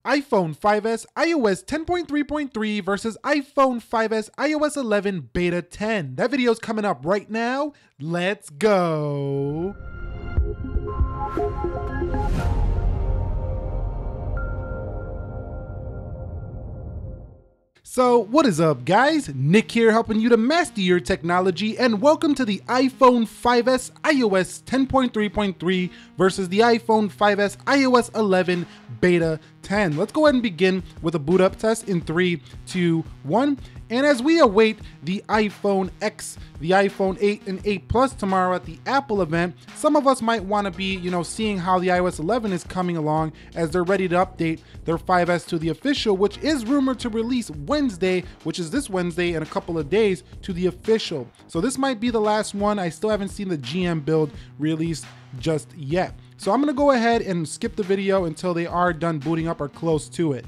iPhone 5s iOS 10.3.3 versus iPhone 5s iOS 11 Beta 10. That video's coming up right now. Let's go. So what is up, guys? Nick here, helping you to master your technology, and welcome to the iPhone 5s iOS 10.3.3 versus the iPhone 5s iOS 11 Beta 10. Let's go ahead and begin with a boot up test in 3, 2, 1. And as we await the iPhone X, the iPhone 8 and 8 Plus tomorrow at the Apple event, some of us might want to be, seeing how the iOS 11 is coming along as they're ready to update their 5S to the official, which is rumored to release Wednesday, which is this Wednesday in a couple of days, to the official. So this might be the last one. I still haven't seen the GM build released just yet. So I'm gonna go ahead and skip the video until they are done booting up or close to it.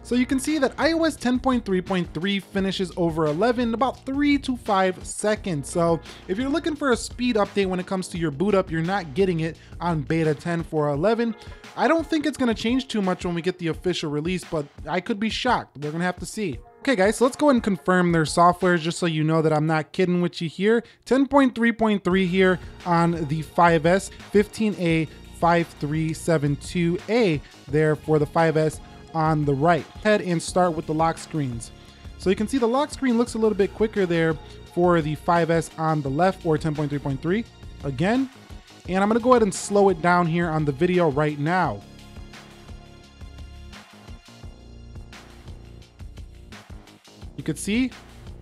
So you can see that iOS 10.3.3 finishes over 11 in about 3 to 5 seconds. So if you're looking for a speed update when it comes to your boot up, you're not getting it on beta 10 for 11. I don't think it's gonna change too much when we get the official release, but I could be shocked. We're gonna have to see. Okay guys, so let's go ahead and confirm their software just so you know that I'm not kidding with you here. 10.3.3 here on the 5S, 15A 5372A there for the 5S on the right. Head and start with the lock screens. So you can see the lock screen looks a little bit quicker there for the 5S on the left, or 10.3.3 again. And I'm gonna go ahead and slow it down here on the video right now. You can see,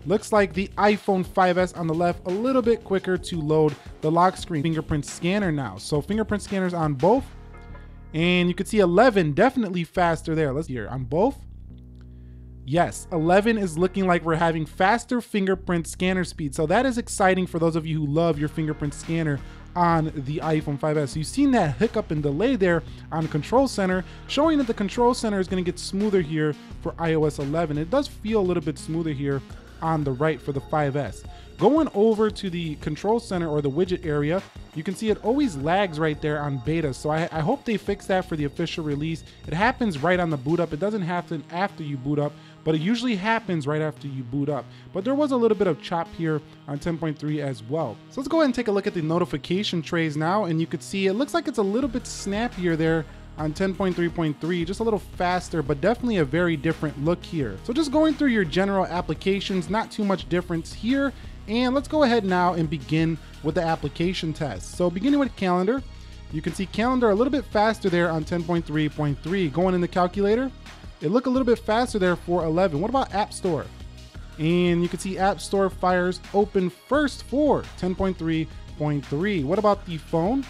looks like the iPhone 5S on the left a little bit quicker to load the lock screen. Fingerprint scanner now. So fingerprint scanners on both. And you can see 11 definitely faster there. Let's hear on both. Yes, 11 is looking like we're having faster fingerprint scanner speed. So that is exciting for those of you who love your fingerprint scanner on the iPhone 5S. So you've seen that hiccup and delay there on Control Center, showing that the Control Center is going to get smoother here for iOS 11. It does feel a little bit smoother here on the right for the 5S. Going over to the Control Center or the widget area, you can see it always lags right there on beta. So I hope they fix that for the official release. It happens right on the boot up. It doesn't happen after you boot up, but it usually happens right after you boot up. But there was a little bit of chop here on 10.3 as well. So let's go ahead and take a look at the notification trays now, and you can see it looks like it's a little bit snappier there on 10.3.3, just a little faster, but definitely a very different look here. So just going through your general applications, not too much difference here. And let's go ahead now and begin with the application test. So beginning with calendar, you can see calendar a little bit faster there on 10.3.3. Going in the calculator, it looked a little bit faster there for 11. What about App Store? And you can see App Store fires open first for 10.3.3. What about the phone?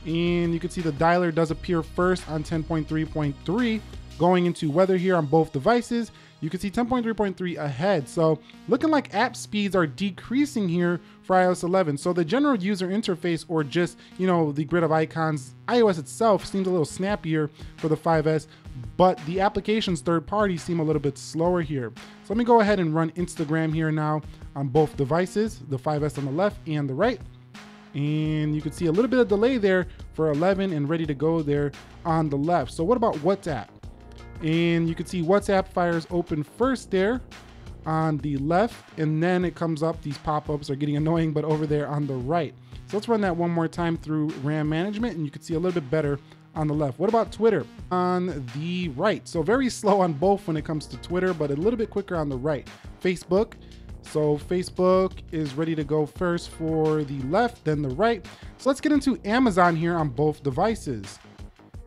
And you can see the dialer does appear first on 10.3.3. Going into weather here on both devices, you can see 10.3.3 ahead. So looking like app speeds are decreasing here for iOS 11. So the general user interface, or just, the grid of icons, iOS itself seems a little snappier for the 5S, but the applications third party seem a little bit slower here. So let me go ahead and run Instagram here now on both devices, the 5S on the left and the right. And you can see a little bit of delay there for 11 and ready to go there on the left. So what about WhatsApp? And you can see WhatsApp fires open first there on the left, and then it comes up. These pop-ups are getting annoying, but over there on the right. So let's run that one more time through RAM management, and you can see a little bit better on the left. What about Twitter? On the right. So very slow on both when it comes to Twitter, but a little bit quicker on the right. Facebook. So Facebook is ready to go first for the left, then the right. So let's get into Amazon here on both devices.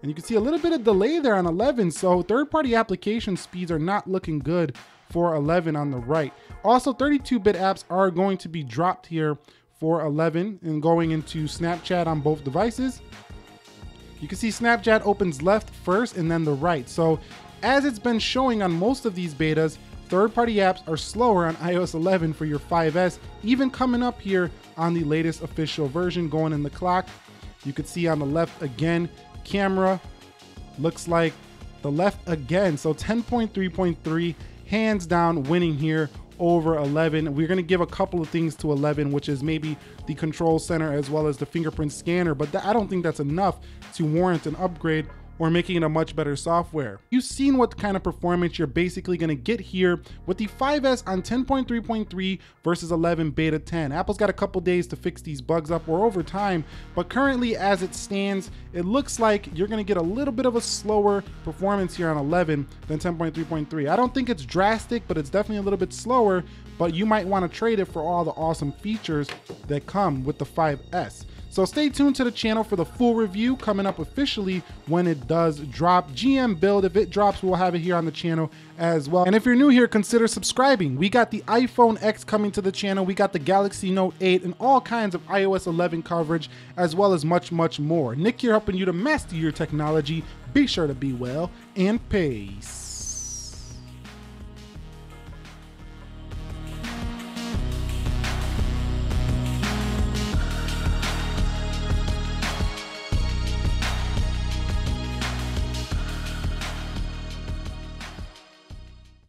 And you can see a little bit of delay there on 11. So third-party application speeds are not looking good for 11 on the right. Also, 32-bit apps are going to be dropped here for 11 and going into Snapchat on both devices. You can see Snapchat opens left first and then the right. So as it's been showing on most of these betas, third-party apps are slower on iOS 11 for your 5S, even coming up here on the latest official version going in the clock. You can see on the left again, camera looks like the left again. So 10.3.3 hands down winning here over 11. We're going to give a couple of things to 11, which is maybe the control center as well as the fingerprint scanner, but I don't think that's enough to warrant an upgrade or making it a much better software. You've seen what kind of performance you're basically gonna get here with the 5S on 10.3.3 versus 11 beta 10. Apple's got a couple days to fix these bugs up or over time, but currently as it stands, it looks like you're gonna get a little bit of a slower performance here on 11 than 10.3.3. I don't think it's drastic, but it's definitely a little bit slower, but you might wanna trade it for all the awesome features that come with the 5S. So stay tuned to the channel for the full review coming up officially when it does drop. GM build, if it drops, we'll have it here on the channel as well. And if you're new here, consider subscribing. We got the iPhone X coming to the channel. We got the Galaxy Note 8 and all kinds of iOS 11 coverage, as well as much, much more. Nick here helping you to master your technology. Be sure to be well and peace.